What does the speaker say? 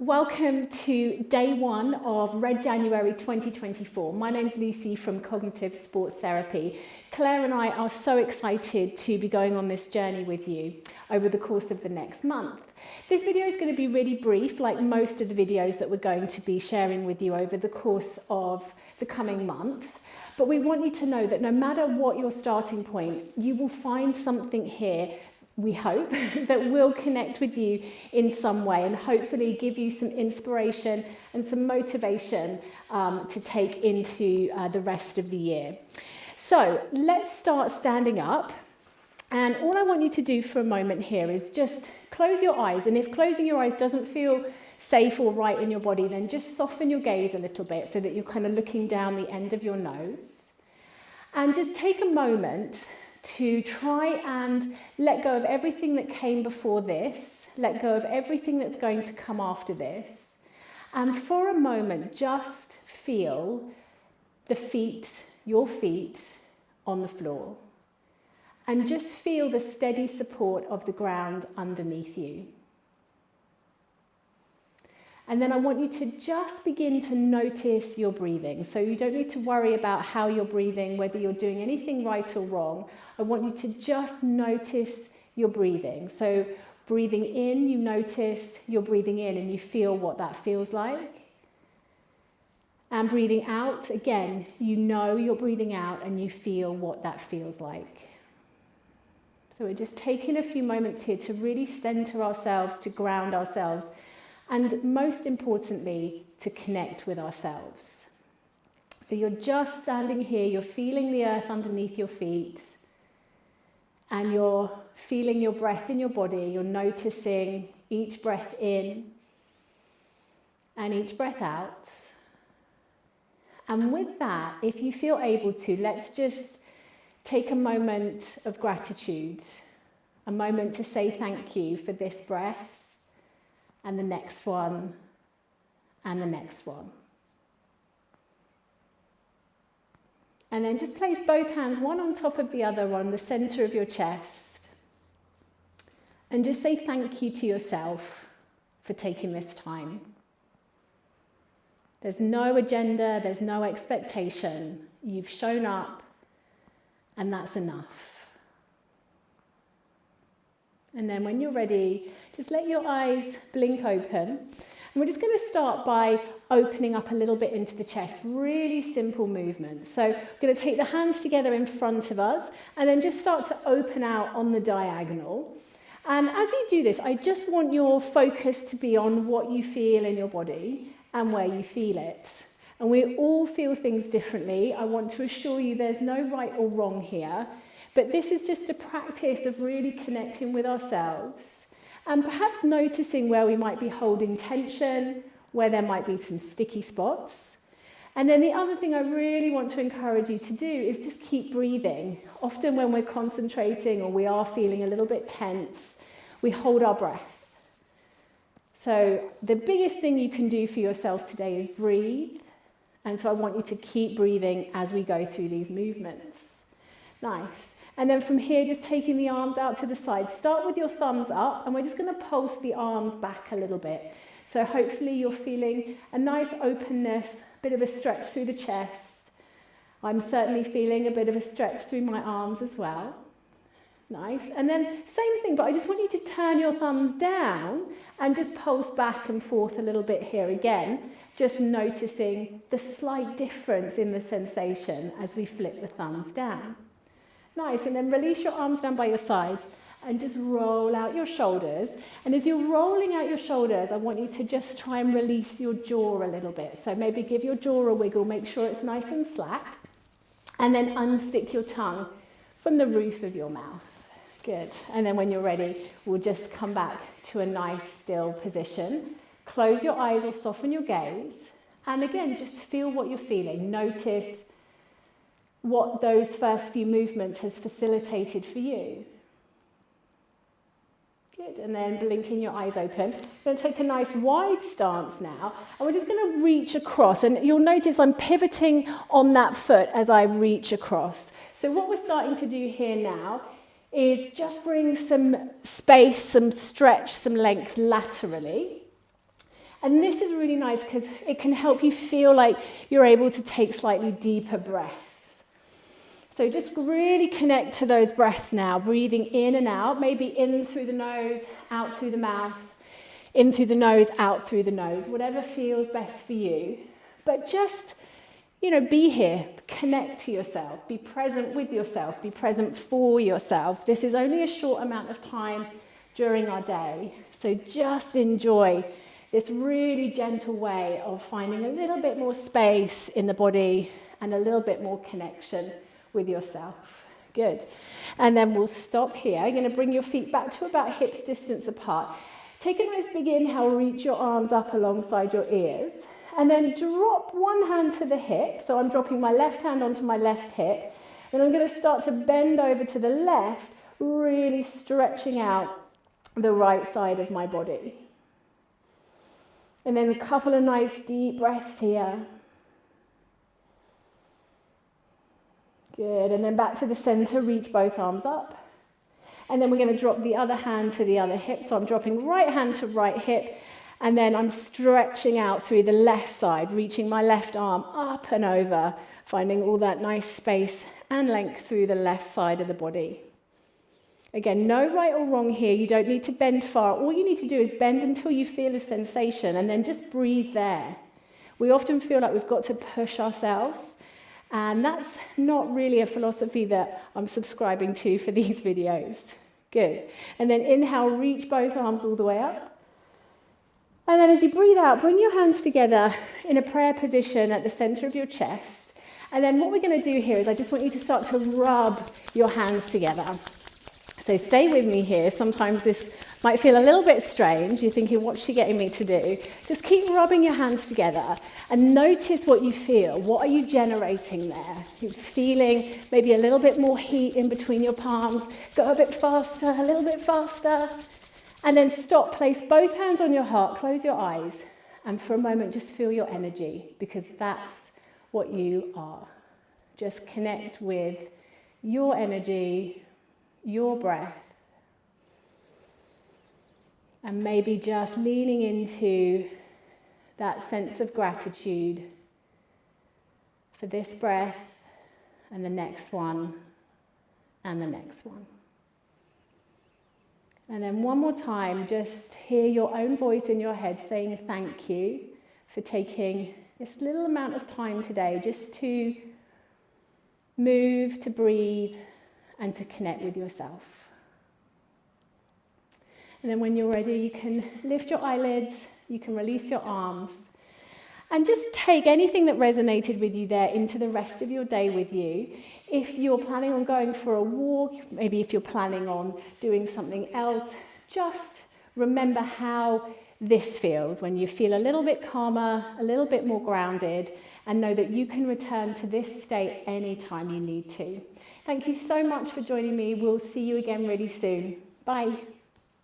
Welcome to day one of Red January 2024. My name's Lucy from Cognitive Sports Therapy. Claire and I are so excited to be going on this journey with you over the course of the next month. This video is going to be really brief, like most of the videos that we're going to be sharing with you over the course of the coming month. But we want you to know that no matter what your starting point, you will find something here, we hope, that will connect with you in some way and hopefully give you some inspiration and some motivation to take into the rest of the year. So let's start standing up. And all I want you to do for a moment here is just close your eyes. And if closing your eyes doesn't feel safe or right in your body, then just soften your gaze a little bit so that you're kind of looking down the end of your nose. And just take a moment to try and let go of everything that came before this, let go of everything that's going to come after this, and for a moment just feel the feet, your feet, on the floor, and just feel the steady support of the ground underneath you. And then I want you to just begin to notice your breathing. So you don't need to worry about how you're breathing, whether you're doing anything right or wrong. I want you to just notice your breathing. So breathing in, you notice you're breathing in and you feel what that feels like. And breathing out, again, you know you're breathing out and you feel what that feels like. So we're just taking a few moments here to really center ourselves, to ground ourselves, and most importantly, to connect with ourselves. So you're just standing here, you're feeling the earth underneath your feet, and you're feeling your breath in your body. You're noticing each breath in and each breath out. And with that, if you feel able to, let's just take a moment of gratitude, a moment to say thank you for this breath, and the next one, and the next one. And then just place both hands, one on top of the other, on the center of your chest. And just say thank you to yourself for taking this time. There's no agenda, there's no expectation. You've shown up, and that's enough. And then when you're ready, just let your eyes blink open. And we're just going to start by opening up a little bit into the chest. Really simple movements. So we're going to take the hands together in front of us and then just start to open out on the diagonal. And as you do this, I just want your focus to be on what you feel in your body and where you feel it. And we all feel things differently. I want to assure you there's no right or wrong here. But this is just a practice of really connecting with ourselves and perhaps noticing where we might be holding tension, where there might be some sticky spots. And then the other thing I really want to encourage you to do is just keep breathing. Often when we're concentrating or we are feeling a little bit tense, we hold our breath. So the biggest thing you can do for yourself today is breathe. And so I want you to keep breathing as we go through these movements. Nice. And then from here, just taking the arms out to the side. Start with your thumbs up, and we're just going to pulse the arms back a little bit. So hopefully you're feeling a nice openness, a bit of a stretch through the chest. I'm certainly feeling a bit of a stretch through my arms as well. Nice. And then same thing, but I just want you to turn your thumbs down and just pulse back and forth a little bit here again, just noticing the slight difference in the sensation as we flip the thumbs down. Nice, and then release your arms down by your sides and just roll out your shoulders. And as you're rolling out your shoulders, I want you to just try and release your jaw a little bit. So maybe give your jaw a wiggle, make sure it's nice and slack, and then unstick your tongue from the roof of your mouth. Good. And then when you're ready, we'll just come back to a nice still position. Close your eyes or soften your gaze. And again, just feel what you're feeling. Notice what those first few movements has facilitated for you. Good, and then blinking your eyes open. I'm going to take a nice wide stance now, and we're just going to reach across, and you'll notice I'm pivoting on that foot as I reach across. So what we're starting to do here now is just bring some space, some stretch, some length laterally. And this is really nice because it can help you feel like you're able to take slightly deeper breaths. So just really connect to those breaths now, breathing in and out, maybe in through the nose, out through the mouth, in through the nose, out through the nose, whatever feels best for you. But just, be here, connect to yourself, be present with yourself, be present for yourself. This is only a short amount of time during our day, so just enjoy this really gentle way of finding a little bit more space in the body and a little bit more connection with yourself. Good. And then we'll stop here. You're going to bring your feet back to about hips distance apart. Take a nice big inhale, reach your arms up alongside your ears, and then drop one hand to the hip. So I'm dropping my left hand onto my left hip, and I'm going to start to bend over to the left, really stretching out the right side of my body. And then a couple of nice deep breaths here. Good, and then back to the center, reach both arms up. And then we're going to drop the other hand to the other hip. So I'm dropping right hand to right hip, and then I'm stretching out through the left side, reaching my left arm up and over, finding all that nice space and length through the left side of the body. Again, no right or wrong here. You don't need to bend far. All you need to do is bend until you feel a sensation, and then just breathe there. We often feel like we've got to push ourselves, and that's not really a philosophy that I'm subscribing to for these videos. Good. And then inhale, reach both arms all the way up. And then as you breathe out, bring your hands together in a prayer position at the center of your chest. And then what we're going to do here is I just want you to start to rub your hands together. So stay with me here. Sometimes this might feel a little bit strange. You're thinking, what's she getting me to do? Just keep rubbing your hands together and notice what you feel. What are you generating there? You're feeling maybe a little bit more heat in between your palms. Go a bit faster, a little bit faster. And then stop. Place both hands on your heart. Close your eyes. And for a moment, just feel your energy, because that's what you are. Just connect with your energy, your breath, and maybe just leaning into that sense of gratitude for this breath and the next one and the next one. And then one more time, just hear your own voice in your head saying thank you for taking this little amount of time today just to move, to breathe, and to connect with yourself. And then when you're ready, you can lift your eyelids, you can release your arms, and just take anything that resonated with you there into the rest of your day with you. If you're planning on going for a walk, maybe if you're planning on doing something else, just remember how this feels when you feel a little bit calmer, a little bit more grounded, and know that you can return to this state anytime you need to. Thank you so much for joining me. We'll see you again really soon. Bye.